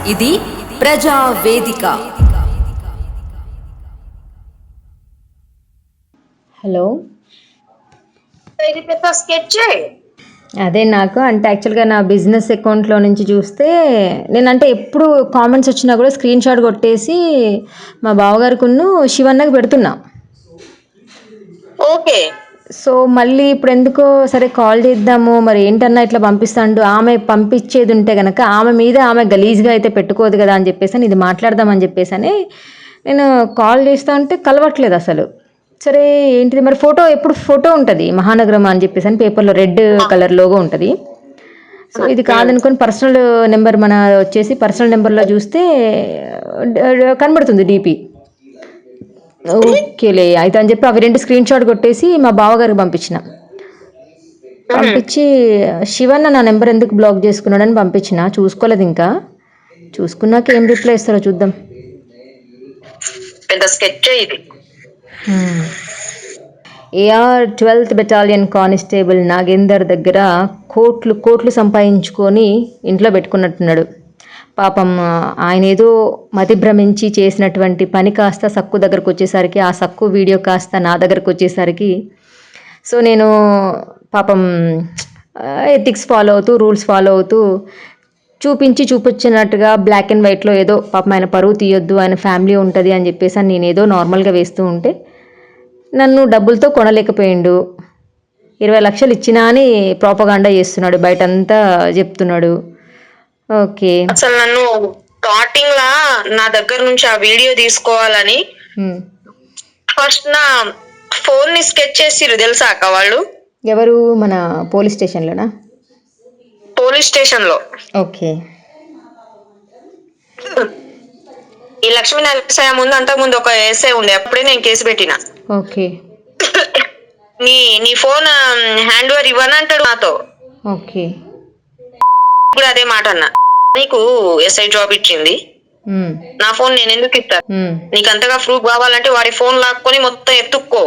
ఇది ప్రజా వేదిక. హలో, ఇది పెద్ద స్కెచ్. అదే నాకు అంటే యాక్చువల్గా నా బిజినెస్ అకౌంట్లో నుంచి చూస్తే నేనంటే ఎప్పుడు కామెంట్స్ వచ్చినా కూడా స్క్రీన్ షాట్ కొట్టేసి మా బావగారికున్ను శివన్నకి పెడుతున్నా. ఓకే. సో మళ్ళీ ఇప్పుడు ఎందుకో సరే కాల్ చేద్దాము, మరి ఏంటన్నా ఇట్లా పంపిస్తాడు, ఆమె పంపించేది ఉంటే కనుక ఆమె మీద ఆమె గలీజ్గా అయితే పెట్టుకోదు కదా అని చెప్పేసి ఇది మాట్లాడదామని చెప్పేసి నేను కాల్ చేస్తా ఉంటే కలవట్లేదు అసలు. సరే ఏంటిది మరి ఫోటో, ఎప్పుడు ఫోటో ఉంటుంది మహానగరం అని చెప్పేసి పేపర్లో రెడ్ కలర్ లోగో ఉంటుంది. సో ఇది కాదనుకొని పర్సనల్ నెంబర్ మన వచ్చేసి పర్సనల్ నెంబర్లో చూస్తే కనబడుతుంది డీపీ. ఓకేలే అయితే అని చెప్పి అవి రెండు స్క్రీన్ షాట్ కొట్టేసి మా బావగారికి పంపించి శివన్న నా నెంబర్ ఎందుకు బ్లాక్ చేసుకున్నాడని పంపించిన. చూసుకోలేదు, ఇంకా చూసుకున్నాక ఏం రిప్లై ఇస్తారో చూద్దాం. పెద్ద స్కెచ్ ఇది. AR 12th battalion constable Nagender దగ్గర కోట్లు సంపాదించుకొని ఇంట్లో పెట్టుకున్నట్టున్నాడు. పాపం ఆయన ఏదో మతిభ్రమించి చేసినటువంటి పని కాస్త సక్కు దగ్గరకు వచ్చేసరికి, ఆ సక్కు వీడియో కాస్త నా దగ్గరకు వచ్చేసరికి, సో నేను పాపం ఎథిక్స్ ఫాలో అవుతూ రూల్స్ ఫాలో అవుతూ చూపించినట్టుగా బ్లాక్ అండ్ వైట్లో ఏదో పాపం ఆయన పరువు తీయొద్దు, ఆయన ఫ్యామిలీ ఉంటుంది అని చెప్పేసి నేనేదో నార్మల్గా వేస్తూ ఉంటే నన్ను డబ్బులతో కొనలేకపోయిండు. 20 లక్షలు ఇచ్చినా అని ప్రోపగాండా చేస్తున్నాడు, బయటంతా చెప్తున్నాడు. ఓకే, అసలు నన్ను స్టార్టింగ్ లా నా దగ్గర నుంచి ఆ వీడియో తీసుకోవాలని ఫస్ట్ నా ఫోన్ ని స్కెచ్ చేసిరు తెలుసా అక్క వాళ్ళు. ఎవరు? మన పోలీస్ స్టేషన్లోనా? పోలీస్ స్టేషన్ లో. ఓకే. ఈ లక్ష్మీ నరసింహ ముందు అంతకు ముందు ఒక ఎస్ఐ ఉండే, అప్పుడే నేను కేసు పెట్టిన. ఓకే. నీ ఫోన్ హ్యాండ్ ఓవర్ ఇవ్వని అంటాడు నాతో. ఓకే. ఇప్పుడు అదే మాట అన్నా, నీకు ఎస్ఐ జాబ్ ఇచ్చింది, నా ఫోన్ నేను ఎందుకు ఇస్తాను, నీకు అంతగా ప్రూఫ్ కావాలంటే వాడి ఫోన్ లాక్కొని మొత్తం ఎత్తుక్కో.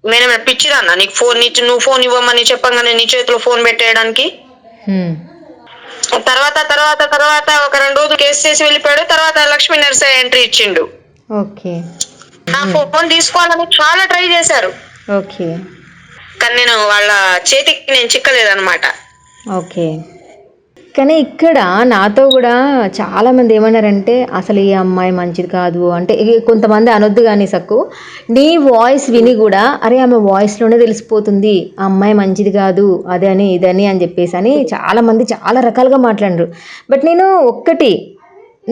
నేనేమైనా పిచ్చిదాన్నా నీకు ఫోన్ నువ్వు ఫోన్ ఇవ్వమని చెప్పంగానే నీ చేతిలో ఫోన్ పెట్టేయడానికి. తర్వాత తర్వాత తర్వాత ఒక 2 రోజులు కేసు చేసి వెళ్ళిపోయాడు. తర్వాత లక్ష్మీ నరసయ్య ఎంట్రీ ఇచ్చిండు. ఓకే. నా ఫోన్ తీసుకోవాలని చాలా ట్రై చేశారు. ఓకే. కానీ నేను వాళ్ళ చేతికి నేను చిక్కలేదన్నమాట. ఓకే. కానీ ఇక్కడ నాతో కూడా చాలామంది ఏమన్నారంటే అసలు ఈ అమ్మాయి మంచిది కాదు అంటే, కొంతమంది అనొద్దు కానీ సక్కు, నీ వాయిస్ విని కూడా అరే ఆమె వాయిస్లోనే తెలిసిపోతుంది ఆ అమ్మాయి మంచిది కాదు, అదని ఇదని అని చెప్పేసి చాలామంది చాలా రకాలుగా మాట్లాడరు. బట్ నేను ఒక్కటి,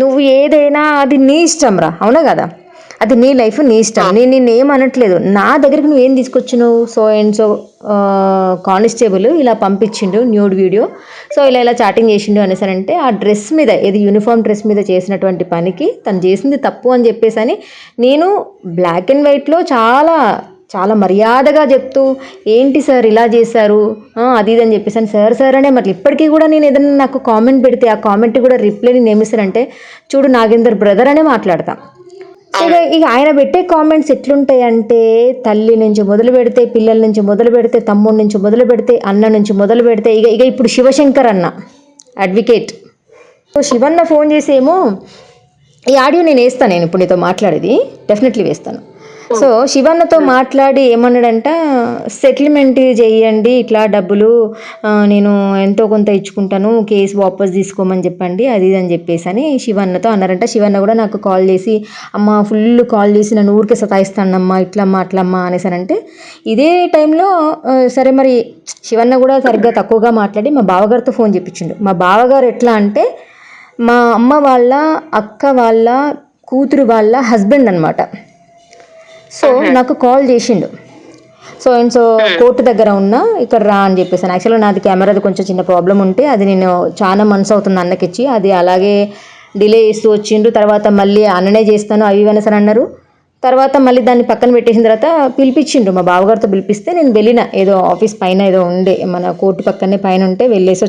నువ్వు ఏదైనా అది నీ ఇష్టం రా, అవునా కదా, అది నీ లైఫ్, నీ ఇష్టం. నేను ఏం అనట్లేదు. నా దగ్గరికి నువ్వేం తీసుకొచ్చినావు, సో అండ్ సో కానిస్టేబుల్ ఇలా పంపించిండు న్యూడ్ వీడియో, సో ఇలా చాటింగ్ చేసిండు అనేసారంటే ఆ డ్రెస్ మీద, ఏది యూనిఫామ్ డ్రెస్ మీద చేసినటువంటి పనికి తను చేసింది తప్పు అని చెప్పేసి నేను బ్లాక్ అండ్ వైట్లో చాలా చాలా మర్యాదగా చెప్తూ, ఏంటి సార్ ఇలా చేశారు అది ఇది అని చెప్పేసి సార్ అనే మరి ఇప్పటికీ కూడా నేను ఏదైనా నాకు కామెంట్ పెడితే ఆ కామెంట్ కూడా రిప్లై నేను ఏమిస్తానంటే, చూడు నాగేందర్ బ్రదర్ అనే మాట్లాడతా. ఇక ఆయన పెట్టే కామెంట్స్ ఎట్లుంటాయి అంటే, తల్లి నుంచి మొదలు పెడితే, పిల్లల నుంచి మొదలు పెడితే, తమ్ముడి నుంచి మొదలు పెడితే, అన్న నుంచి మొదలు పెడితే, ఇక ఇప్పుడు శివశంకర్ అన్న అడ్వకేట్, సో శివన్న ఫోన్ చేసేమో ఈ ఆడియో నేను వేస్తాను, నేను ఇప్పుడు నీతో మాట్లాడేది డెఫినెట్లీ వేస్తాను. సో శివన్నతో మాట్లాడి ఏమన్నాడంట, సెటిల్మెంట్ చేయండి, ఇట్లా డబ్బులు నేను ఎంతో కొంత ఇచ్చుకుంటాను, కేసు వాపస్ తీసుకోమని చెప్పండి, అది ఇది అని చెప్పేసి శివన్నతో అన్నారంట. శివన్న కూడా నాకు కాల్ చేసి, అమ్మ ఫుల్ కాల్ చేసి నన్ను ఊరికే సతాయిస్తానమ్మా, ఇట్లమ్మా అట్లమ్మా అనేసానంటే, ఇదే టైంలో సరే మరి శివన్న కూడా సరిగ్గా తక్కువగా మాట్లాడి మా బావగారితో ఫోన్ చెప్పించిండు. మా బావగారు ఎట్లా అంటే మా అమ్మ వాళ్ళ అక్క వాళ్ళ కూతురు వాళ్ళ హస్బెండ్ అనమాట. సో నాకు కాల్ చేసిండు, సో అండ్ సో కోర్టు దగ్గర ఉన్నా ఇక్కడ రా అని చెప్పేసి. యాక్చువల్గా నాది కెమెరాది కొంచెం చిన్న ప్రాబ్లం ఉంటే అది నేను చాలా మనసు అవుతుంది అన్నకిచ్చి, అది అలాగే డిలే చేస్తూ వచ్చిండు. తర్వాత మళ్ళీ అన్ననే చేస్తాను అవి ఇవన్నీ సరే అన్నారు. తర్వాత మళ్ళీ దాన్ని పక్కన పెట్టేసిన తర్వాత పిలిపించిండు, మా బావగారితో పిలిపిస్తే నేను వెళ్ళిన, ఏదో ఆఫీస్ పైన ఏదో ఉండే మన కోర్టు పక్కనే పైన ఉంటే వెళ్ళేసి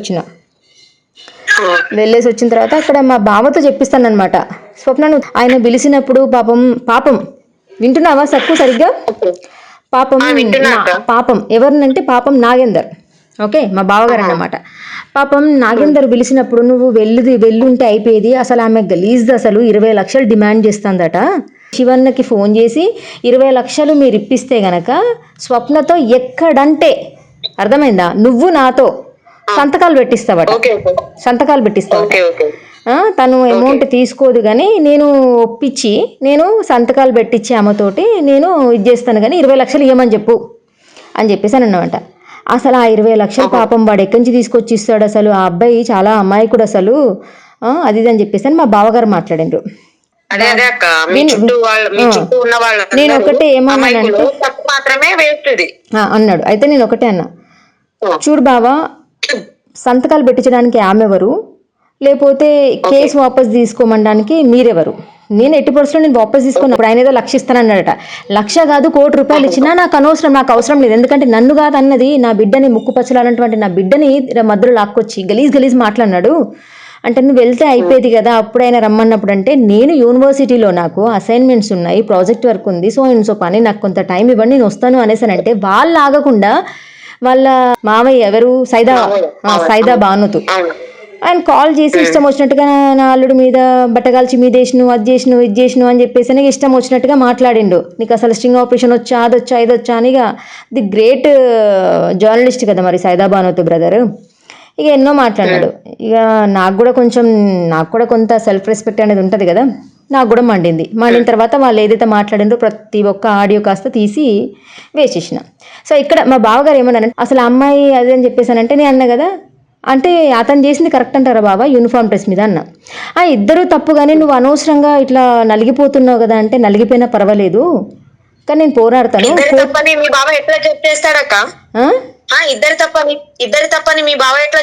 వచ్చిన తర్వాత అక్కడ మా బావతో చెప్పిస్తాను అనమాట. స్వప్న ఆయన పిలిచినప్పుడు పాపం వింటున్నావా సక్కు సరిగ్గా? పాపం ఎవరినంటే పాపం నాగేందర్ ఓకే, మా బావగారు అన్నమాట. పాపం నాగేందర్ పిలిచినప్పుడు నువ్వు వెళ్ళుంటే అయిపోయేది, అసలు ఆమె గలీజ్ది, అసలు 20 లక్షలు డిమాండ్ చేస్తుందట. శివన్నకి ఫోన్ చేసి 20 లక్షలు మీరు ఇప్పిస్తే గనక స్వప్నతో ఎక్కడంటే, అర్థమైందా, నువ్వు నాతో సంతకాలు పెట్టిస్తావట. తను అమౌంట్ తీసుకోదు కానీ నేను ఒప్పించి నేను సంతకాలు పెట్టించి ఆమెతోటి నేను ఇది చేస్తాను కానీ 20 లక్షలు ఇవ్వమని చెప్పు అని చెప్పేసి అని అన్నమాట. అసలు ఆ 20 లక్షలు పాపం వాడు ఎక్కడి నుంచి తీసుకొచ్చి ఇస్తాడు, అసలు ఆ అబ్బాయి చాలా అమాయకుడు అసలు, అది ఇది అని చెప్పేసి అని మా బావగారు మాట్లాడిండ్రు. నేను ఒకటే ఏమన్నానంటే అన్నాడు. అయితే నేను ఒకటే అన్నా, చూడు బావా, సంతకాలు పెట్టించడానికి ఆమెవరు, లేకపోతే కేసు వాపస్ తీసుకోమనడానికి మీరెవరు? నేను 80% నేను వాపస్ తీసుకున్నప్పుడు ఆయన ఏదో 1,00,000 ఇస్తానన్నాడట. 1,00,000 కాదు, 1,00,000 రూపాయలు ఇచ్చినా నాకు అవసరం లేదు. ఎందుకంటే నన్ను కాదు అన్నది, నా బిడ్డని ముక్కుపచ్చలాలంటువంటి నా బిడ్డని మధ్యలో లాక్కొచ్చి గలీజ్ మాట్లాడినాడు. అంటే నువ్వు వెళ్తే అయిపోయేది కదా, అప్పుడైనా రమ్మన్నప్పుడు. అంటే నేను యూనివర్సిటీలో నాకు అసైన్మెంట్స్ ఉన్నాయి, ప్రాజెక్ట్ వర్క్ ఉంది, సో పని నాకు కొంత టైం ఇవ్వండి, నేను వస్తాను అనేసానంటే వాళ్ళు ఆగకుండా వాళ్ళ మామయ్య ఎవరు, సైదా బానుతు, ఆయన కాల్ చేసి ఇష్టం వచ్చినట్టుగా నా అల్లుడి మీద బట్టగాల్చి మీద వేసిను, అది చేసిను, ఇది చేసిను అని చెప్పేసి ఇష్టం వచ్చినట్టుగా మాట్లాడిండు. నీకు అసలు స్టింగ్ ఆపరేషన్ వచ్చా, అదొచ్చా, ఇదొచ్చా అని. ఇక ది గ్రేట్ జర్నలిస్ట్ కదా మరి సైదా బానుతు బ్రదర్. ఇక ఎన్నో మాట్లాడినాడు. ఇక నాకు కూడా కొంత సెల్ఫ్ రెస్పెక్ట్ అనేది ఉంటుంది కదా, నాకు కూడా మండిన తర్వాత వాళ్ళు ఏదైతే మాట్లాడిండ్రో ప్రతి ఒక్క ఆడియో కాస్త తీసి వేసేసిన. సో ఇక్కడ మా బావగారు ఏమన్నారంటే, అసలు అమ్మాయి అదే అని చెప్పేసానంటే నేను అన్నా కదా, అంటే అతను చేసింది కరెక్ట్ అంటారా బాబా యూనిఫామ్ డ్రెస్ మీద అన్న. ఇద్దరు తప్పు, కానీ నువ్వు అనవసరంగా ఇట్లా నలిగిపోతున్నావు కదా అంటే, నలిగిపోయినా పర్వాలేదు కానీ నేను పోరాడతాను. ఇద్దరు తప్పని మీ బావ ఎట్లా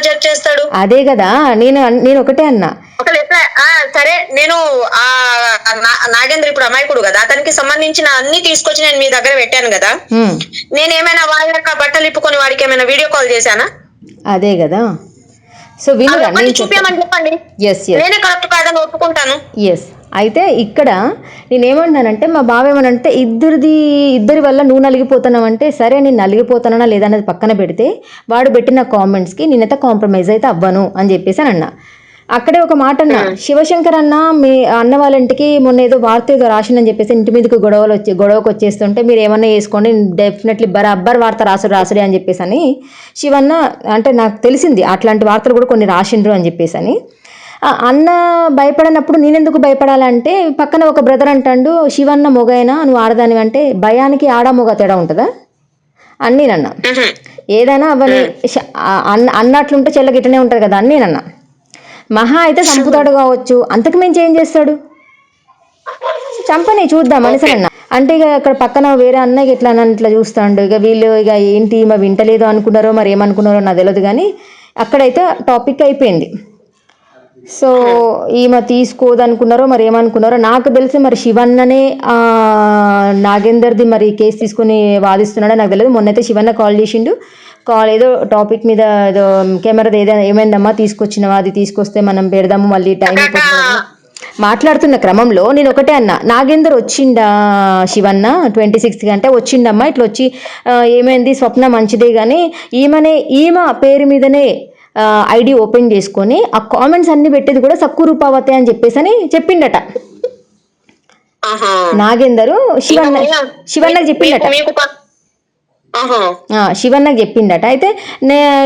జడ్జ్ చేస్తాడు? అదే కదా నేను ఒకటే అన్నా. సరే, నేను నాగేంద్ర ఇప్పుడు అమాయకుడు కదా, అతనికి సంబంధించిన అన్ని తీసుకొచ్చి నేను మీ దగ్గర పెట్టాను కదా, నేనేమైనా వాళ్ళ యొక్క బట్టలు ఇప్పుకొని వాడికి ఏమైనా వీడియో కాల్ చేశానా? అదే కదా. సో చూపించమని చెప్పండి, నేనే కరెక్ట్ కాదని ఒప్పుకుంటాను. ఎస్. అయితే ఇక్కడ నేనేమంటానంటే, మా బావ ఏమనంటే, ఇద్దరి వల్ల నువ్వు నలిగిపోతున్నావు అంటే, సరే నేను నలిగిపోతానా లేదా అనేది పక్కన పెడితే, వాడు పెట్టిన కామెంట్స్కి నేనైతే కాంప్రమైజ్ అయితే అవ్వను అని చెప్పేసి అని అన్నా. అక్కడే ఒక మాట అన్నా, శివశంకర్ అన్న మీ అన్న వాళ్ళ ఇంటికి మొన్న ఏదో వార్త ఏదో రాసిందని చెప్పేసి ఇంటి మీదకి గొడవకు వచ్చేస్తుంటే మీరు ఏమన్నా వేసుకోండి, డెఫినెట్లీ బరాబర్ వార్త రాసుడే అని చెప్పేసి అని శివన్న, అంటే నాకు తెలిసింది అట్లాంటి వార్తలు కూడా కొన్ని రాసిండ్రు అని చెప్పేసి అని. అన్న భయపడనప్పుడు నేనెందుకు భయపడాలంటే, పక్కన ఒక బ్రదర్ అంటాడు, శివన్న మొగైనా నువ్వు ఆడదాని అంటే, భయానికి ఆడ మొగ తేడా ఉంటుందా అని నేనన్నా. ఏదైనా అవన్నీ అన్నట్లుంటే చెల్లగిట్టనే ఉంటుంది కదా అని నేనన్నా. మహా అయితే చంపుతాడు కావచ్చు, అంతకు మించి ఏం చేస్తాడు, చంపని చూద్దాం మనిషి అన్న. అంటే ఇక అక్కడ పక్కన వేరే అన్నయ్య ఇట్లా నన్ను ఇట్లా చూస్తాడు. ఇక వీళ్ళు ఇక ఏంటి మా వింటలేదో అనుకున్నారో మరి ఏమనుకున్నారో నాకు తెలియదు, కానీ అక్కడైతే టాపిక్ అయిపోయింది. సో ఈమె తీసుకోదనుకున్నారో మరి ఏమనుకున్నారో నాకు తెలిసి, మరి శివన్ననే నాగేందర్ది మరి కేసు తీసుకుని వాదిస్తున్నాడో నాకు తెలియదు. మొన్నైతే శివన్న కాల్ చేసిండు, ఏదో టాపిక్ మీద ఏదో కెమెరా ఏమైందమ్మా తీసుకొచ్చినవా, అది తీసుకొస్తే మనం పెడదాము మళ్ళీ టైం మాట్లాడుతున్న క్రమంలో నేను ఒకటే అన్నా, నాగేందర్ వచ్చిండా శివన్న 26కి అంటే వచ్చిండమ్మా, ఇట్లా వచ్చి ఏమైంది స్వప్న మంచిదే కానీ ఈమె పేరు మీదనే ఐడి ఓపెన్ చేసుకొని ఆ కామెంట్స్ అన్ని పెట్టేది కూడా సక్కు రూపావతే అని చెప్పేసి అని చెప్పిండట నాగేందరు. శివన్నకి చెప్పిండట, శివన్నకి చెప్పిండట. అయితే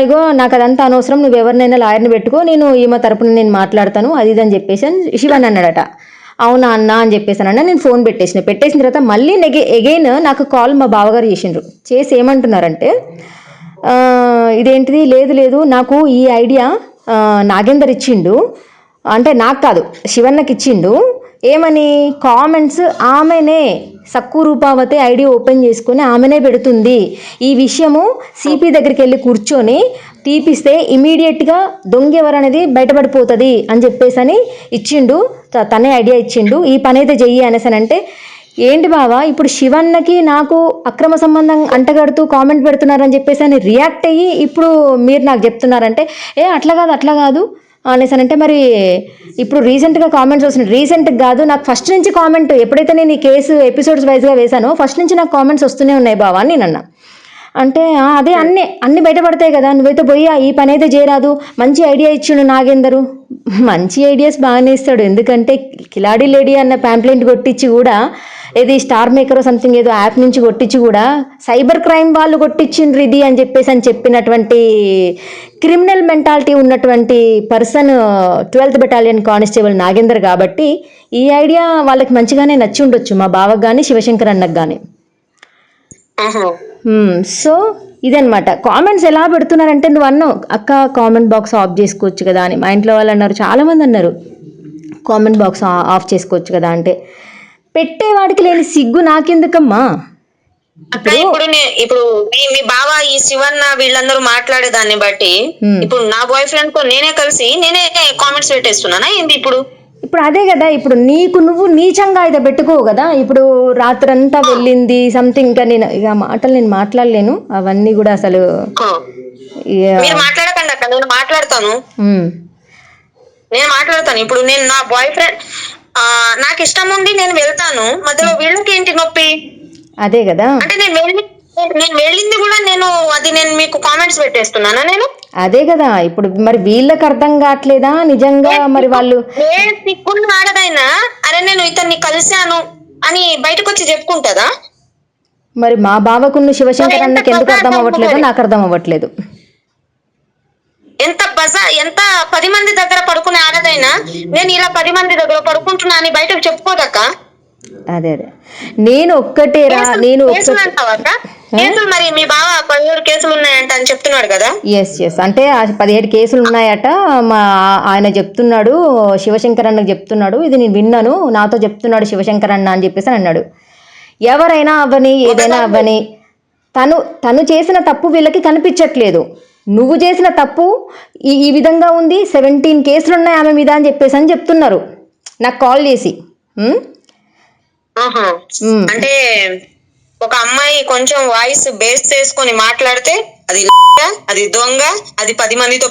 ఇగో నాకు అదంతా అనవసరం, నువ్వు ఎవరినైనా లాయర్ని పెట్టుకో, నేను ఈమె తరపున నేను మాట్లాడతాను అది ఇది అని చెప్పేసి శివన్ అన్నాడట. అవునా అన్న అని చెప్పేసానన్న. నేను ఫోన్ పెట్టేసిన తర్వాత మళ్ళీ ఎగైన్ నాకు కాల్ మా బావగారు చేసిండ్రు. చేసి ఏమంటున్నారంటే, ఇదేంటిది, లేదు నాకు ఈ ఐడియా నాగేందర్ ఇచ్చిండు, అంటే నాకు కాదు శివన్నకి ఇచ్చిండు. ఏమని కామెంట్స్ ఆమెనే సక్కు రూపావతే ఐడి ఓపెన్ చేసుకొని ఆమెనే పెడుతుంది, ఈ విషయము సిపి దగ్గరికి వెళ్ళి కూర్చొని తీపిస్తే ఇమీడియట్గా దొంగెవరనేది బయటపడిపోతుంది అని చెప్పేసి అని ఇచ్చిండు, తనే ఐడియా ఇచ్చిండు, ఈ పని అయితే చెయ్యి అనేసానంటే, ఏంటి బావా ఇప్పుడు శివన్నకి నాకు అక్రమ సంబంధం అంటగడుతూ కామెంట్ పెడుతున్నారని చెప్పేసి అని రియాక్ట్ అయ్యి ఇప్పుడు మీరు నాకు చెప్తున్నారంటే, అట్లా కాదు అనేసానంటే, మరి ఇప్పుడు రీసెంట్గా కామెంట్స్ వస్తున్నాయి. రీసెంట్గా కాదు, నాకు ఫస్ట్ నుంచి కామెంట్, ఎప్పుడైతే నేను ఈ కేసు ఎపిసోడ్స్ వైజ్గా వేశానో ఫస్ట్ నుంచి నాకు కామెంట్స్ వస్తూనే ఉన్నాయి బావా అని నేను అన్నా. అంటే అదే అన్ని బయటపడతాయి కదా, నువ్వైతే పోయి ఈ పని అయితే చేయరాదు, మంచి ఐడియా ఇచ్చిండు నాగేందరు. మంచి ఐడియాస్ బాగానే ఇస్తాడు, ఎందుకంటే కిలాడి లేడీ అన్న ప్యాంప్లెంట్ కొట్టించి కూడా, ఏది స్టార్ మేకర్ సంథింగ్ ఏదో యాప్ నుంచి కొట్టించి కూడా సైబర్ క్రైమ్ వాళ్ళు కొట్టించిండ్రు ఇది అని చెప్పినటువంటి క్రిమినల్ మెంటాలిటీ ఉన్నటువంటి person 12th battalion constable Nagender కాబట్టి ఈ ఐడియా వాళ్ళకి మంచిగానే నచ్చి ఉండొచ్చు, మా బావకు కానీ శివశంకర్ అన్నకు కానీ. సో ఇదనమాట. కామెంట్స్ ఎలా పెడుతున్నారంటే, నువ్వు అన్నావు అక్క కామెంట్ బాక్స్ ఆఫ్ చేసుకోవచ్చు కదా అని. మా ఇంట్లో వాళ్ళు అన్నారు, చాలామంది అన్నారు కామెంట్ బాక్స్ ఆఫ్ చేసుకోవచ్చు కదా అంటే, పెట్టేవాడికి లేని సిగ్గు నాకెందుకమ్మా. ఇప్పుడు మీ బావ ఈ శివన్న వీళ్ళందరూ మాట్లాడేదాన్ని బట్టి ఇప్పుడు నా బాయ్ ఫ్రెండ్ తో నేనే కామెంట్స్ పెట్టేస్తున్నానా ఏంది ఇప్పుడు? ఇప్పుడు అదే కదా, ఇప్పుడు నువ్వు నీచంగా అయితే పెట్టుకోవు కదా. ఇప్పుడు రాత్రంతా వెళ్ళింది సంథింగ్, ఇంకా ఇక మాటలు నేను మాట్లాడలేను అవన్నీ కూడా అసలు. మీరు మాట్లాడకండి అక్క, నేను మాట్లాడతాను. ఇప్పుడు నేను నా బాయ్ ఫ్రెండ్ నాకు ఇష్టం ఉంది, నేను వెళ్తాను, మధ్యలో వీళ్ళకి ఏంటి నొప్పి? అదే కదా, అంటే నేను వెళ్ళింది కూడా నేను మీకు కామెంట్స్ పెట్టేస్తున్నానా నేను? అదే కదా, ఇప్పుడు మరి వీళ్ళకి అర్థం కావట్లేదా నిజంగా? మరి వాళ్ళు సిగ్గున్న ఆడదైనా అరే నేను ఇతన్ని కలిశాను అని బయటకు వచ్చి చెప్పుకుంటదా? మరి మా బావకున్న శివశంకర్ అన్నకి ఎందుకు అర్థం అవ్వట్లేదో నాకు అర్థం అవ్వట్లేదు. ఎంత 10 మంది దగ్గర పడుకునే ఆడదైనా నేను ఇలా 10 మంది దగ్గర పడుకుంటున్నా అని బయటకు చెప్పుకోదక్క. అదే నేను ఒక్కటేరా, మరి మీ బావ 17 కేసులు ఉన్నాయంట అని చెప్తున్నాడు కదా. ఎస్ అంటే 17 కేసులు ఉన్నాయట మా ఆయన చెప్తున్నాడు, శివశంకర్ అన్నకు చెప్తున్నాడు. ఇది నేను విన్నాను, నాతో చెప్తున్నాడు శివశంకర్ అన్న అని చెప్పేసి అన్నాడు. ఎవరైనా అవ్వని, ఏదైనా అవ్వని, తను చేసిన తప్పు వీళ్ళకి కనిపించట్లేదు. నువ్వు చేసిన తప్పు ఈ విధంగా ఉంది, 17 కేసులు ఉన్నాయి ఆమె మీద అని చెప్పేసి అని చెప్తున్నారు నాకు కాల్ చేసి. అంటే ఒక అమ్మాయి కొంచెం వాయిస్ బేస్ చేసుకొని మాట్లాడితే అది దొంగ, అది 10 మందితో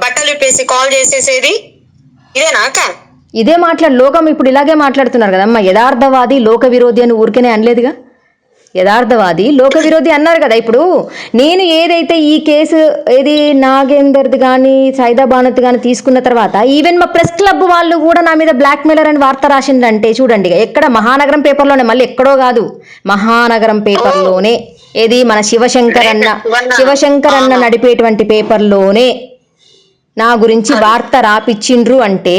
బట్టలు విప్పేసి కాల్ చేసేసేది, ఇదేనా అక్క? ఇదే లోకం ఇప్పుడు ఇలాగే మాట్లాడుతున్నారు కదమ్మా. యథార్థవాది లోక విరోధి అని ఊరికేనే అనలేదుగా, యథార్థవాది లోక విరోధి అన్నారు కదా. ఇప్పుడు నేను ఏదైతే ఈ కేసు ఏది నాగేందర్ది కానీ సైదా భానుత్ కానీ తీసుకున్న తర్వాత ఈవెన్ మా ప్రెస్ క్లబ్ వాళ్ళు కూడా నా మీద బ్లాక్ మెయిలర్ అని వార్త రాసిందంటే చూడండి, ఎక్కడ మహానగరం పేపర్లోనే, మళ్ళీ ఎక్కడో కాదు మహానగరం పేపర్లోనే, ఏది మన శివశంకర్ అన్న నడిపేటువంటి పేపర్లోనే నా గురించి వార్త రాపిచ్చిండ్రు అంటే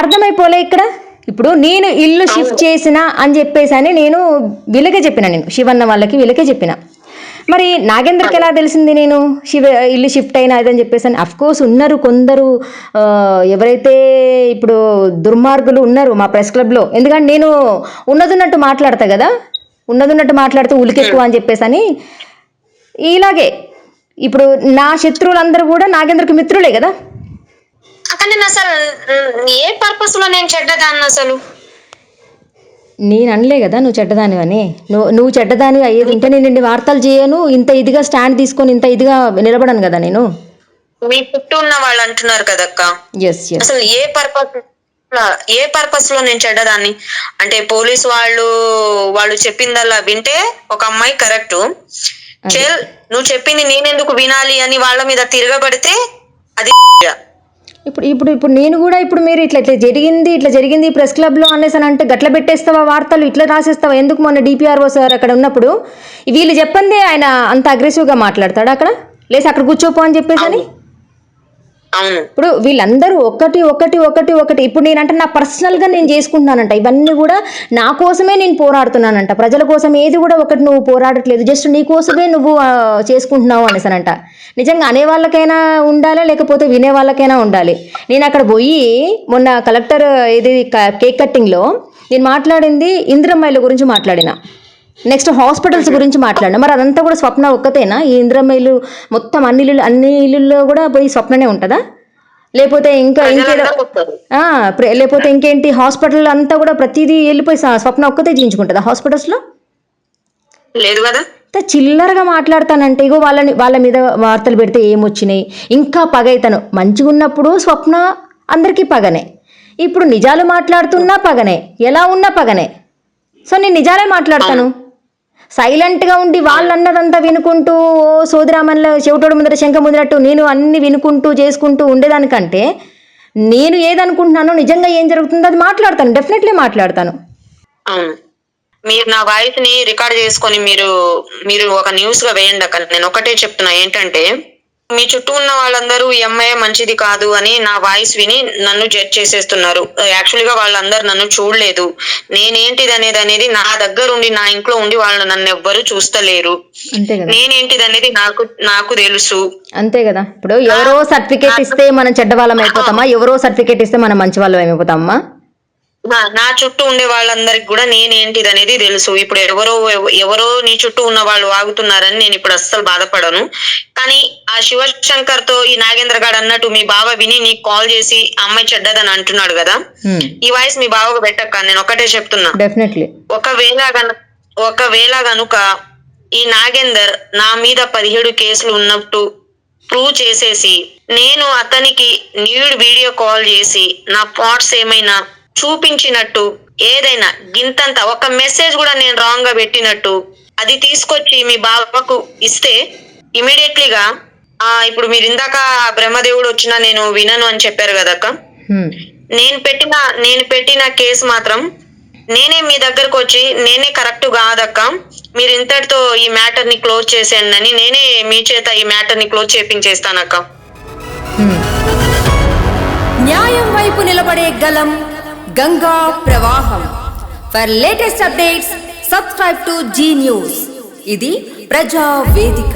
అర్థమైపోలే ఇక్కడ. ఇప్పుడు నేను ఇల్లు షిఫ్ట్ చేసిన అని చెప్పేసి అని నేను వీళ్ళకే చెప్పిన, నేను శివన్న వాళ్ళకి వీళ్ళకే చెప్పిన. మరి నాగేంద్రకి ఎలా తెలిసింది నేను ఇల్లు షిఫ్ట్ అయినా అదని చెప్పేసి అని? అఫ్కోర్స్ ఉన్నారు కొందరు ఎవరైతే ఇప్పుడు దుర్మార్గులు ఉన్నారు మా ప్రెస్ క్లబ్లో, ఎందుకంటే నేను ఉన్నదున్నట్టు మాట్లాడతా కదా, ఉన్నదున్నట్టు మాట్లాడితే ఉలికెక్కువ అని చెప్పేసి అని. ఇలాగే ఇప్పుడు నా శత్రువులందరూ కూడా నాగేంద్రకి మిత్రులే కదా. నేను అసలు ఏ పర్పస్ లో నేను చెడ్డదాన్ని అసలు? నేను అనలే కదా నువ్వు చెడ్డదాని అని. నువ్వు చెడ్డదాని అయ్యేది ఉంటే నేను వార్తలు చేయను, ఇంత ఇదిగా స్టాండ్ తీసుకొని ఇంత ఇదిగా నిలబడను కదా నేను. మీ చుట్టూ ఉన్న వాళ్ళు అంటున్నారు కదక్క, అసలు ఏ పర్పస్ లో నేను చెడ్డదాన్ని అంటే? పోలీసు వాళ్ళు చెప్పిందల్లా వింటే ఒక అమ్మాయి కరెక్ట్, నువ్వు చెప్పింది నేనెందుకు వినాలి అని వాళ్ళ మీద తిరగబడితే అది. ఇప్పుడు నేను కూడా ఇప్పుడు మీరు ఇట్లా జరిగింది ప్రెస్ క్లబ్లో అనేసి అంటే గట్ల పెట్టేస్తావా వార్తలు, ఇట్లా రాసేస్తావా? ఎందుకు మొన్న డిపిఆర్ఓ సార్ అక్కడ ఉన్నప్పుడు వీళ్ళు చెప్పండి ఆయన అంత అగ్రెసివ్గా మాట్లాడతాడు అక్కడ, లేసి అక్కడ కూర్చోపో అని చెప్పేసి అని. ఇప్పుడు వీళ్ళందరూ ఒకటి ఇప్పుడు నేనంటే నా పర్సనల్గా నేను చేసుకుంటున్నానంట, ఇవన్నీ కూడా నా కోసమే నేను పోరాడుతున్నానంట, ప్రజల కోసం ఏది కూడా ఒకటి నువ్వు పోరాడట్లేదు, జస్ట్ నీ కోసమే నువ్వు చేసుకుంటున్నావు అనేసానంట. నిజంగా అనేవాళ్ళకైనా ఉండాలి, లేకపోతే వినే వాళ్ళకైనా ఉండాలి. నేను అక్కడ పోయి మొన్న కలెక్టర్ ఇది కేక్ కట్టింగ్లో నేను మాట్లాడింది ఇందిరమ్మాయిల గురించి మాట్లాడిన, నెక్స్ట్ హాస్పిటల్స్ గురించి మాట్లాడినా. మరి అదంతా కూడా స్వప్న ఒక్కతేనా? ఈ ఇందిరమ్మ మొత్తం అన్ని ఇల్లుల్లో కూడా పోయి స్వప్ననే ఉంటుందా? లేకపోతే లేకపోతే ఇంకేంటి హాస్పిటల్ అంతా కూడా ప్రతిదీ వెళ్ళిపోయి స్వప్న ఒక్కతే చేయించుకుంటుందా హాస్పిటల్స్లో? లేదు కదా. చిల్లరగా మాట్లాడతానంటే ఇగో వాళ్ళ మీద వార్తలు పెడితే ఏమొచ్చినాయి, ఇంకా పగైతను. మంచిగా ఉన్నప్పుడు స్వప్న అందరికీ పగనే, ఇప్పుడు నిజాలు మాట్లాడుతున్నా పగనే, ఎలా ఉన్నా పగనే. సో నేను నిజాలే మాట్లాడతాను. సైలెంట్గా ఉండి వాళ్ళు అన్నదంతా వినుకుంటూ ఓ సోదరామన్ల చెవిటోడు ముందర శంఖ ముదినట్టు నేను అన్ని వినుకుంటూ చేసుకుంటూ ఉండేదానికంటే నేను ఏదనుకుంటున్నానో నిజంగా ఏం జరుగుతుందో అది మాట్లాడతాను, డెఫినెట్లీ మాట్లాడతాను. అవును, మీరు నా వాయిస్ ని రికార్డ్ చేసుకొని మీరు ఒక న్యూస్ గా వేయండి అక్క. నేను ఒకటే చెప్తున్నా ఏంటంటే, మీ చుట్టూ ఉన్న వాళ్ళందరూ ఈ అమ్మాయి మంచిది కాదు అని నా వాయిస్ విని నన్ను జడ్జ్ చేసేస్తున్నారు. యాక్చువల్ గా వాళ్ళందరూ నన్ను చూడలేదు, నేనేంటిది అనేది నా దగ్గర ఉండి నా ఇంట్లో ఉండి వాళ్ళు నన్ను ఎవ్వరు చూస్తలేరు. నేనేంటిది అనేది నాకు తెలుసు. అంతే కదా. ఇప్పుడు ఎవరో సర్టిఫికేట్ ఇస్తే మనం చెడ్డవాళ్ళం అయిపోతామా, ఎవరో సర్టిఫికేట్ ఇస్తే మనం మంచి వాళ్ళం అయిపోతామా? నా చుట్టూ ఉండే వాళ్ళందరికి కూడా నేనేంటిది అనేది తెలుసు. ఇప్పుడు ఎవరో నీ చుట్టూ ఉన్న వాళ్ళు వాగుతున్నారని నేను ఇప్పుడు అస్సలు బాధపడను. కానీ ఆ శివశంకర్ తో ఈ నాగేంద్ర గారు అన్నట్టు మీ బావ విని నీకు కాల్ చేసి అమ్మాయి చెడ్డదని అంటున్నాడు కదా, ఈ వాయిస్ మీ బావకు పెట్టక్క. నేను ఒకటే చెప్తున్నా, డెఫినెట్లీ ఒకవేళ గనుక ఈ నాగేందర్ నా మీద 17 కేసులు ఉన్నట్టు ప్రూవ్ చేసేసి నేను అతనికి న్యూడ్ వీడియో కాల్ చేసి నా పార్ట్స్ ఏమైనా చూపించినట్టు, ఏదైనా గింతంత ఒక మెసేజ్ కూడా నేను రాంగ్ గా పెట్టినట్టు అది తీసుకొచ్చి మీ బావకు ఇస్తే ఇమీడియట్లీగా ఇప్పుడు మీరు ఇందాక బ్రహ్మదేవుడు వచ్చినా నేను వినను అని చెప్పారు కదక్క, నేను పెట్టిన కేసు మాత్రం నేనే మీ దగ్గరకు వచ్చి నేనే కరెక్ట్ కాదక్క, మీరు ఇంతటితో ఈ మ్యాటర్ ని క్లోజ్ చేసేయండి అని నేనే మీ చేత ఈ మ్యాటర్ ని క్లోజ్ చేపించేస్తానక్క. న్యాయం వైపు నిలబడే గలం గంగా ప్రవాహం. For latest updates subscribe to Zee News. ఇది ప్రజా వేదిక.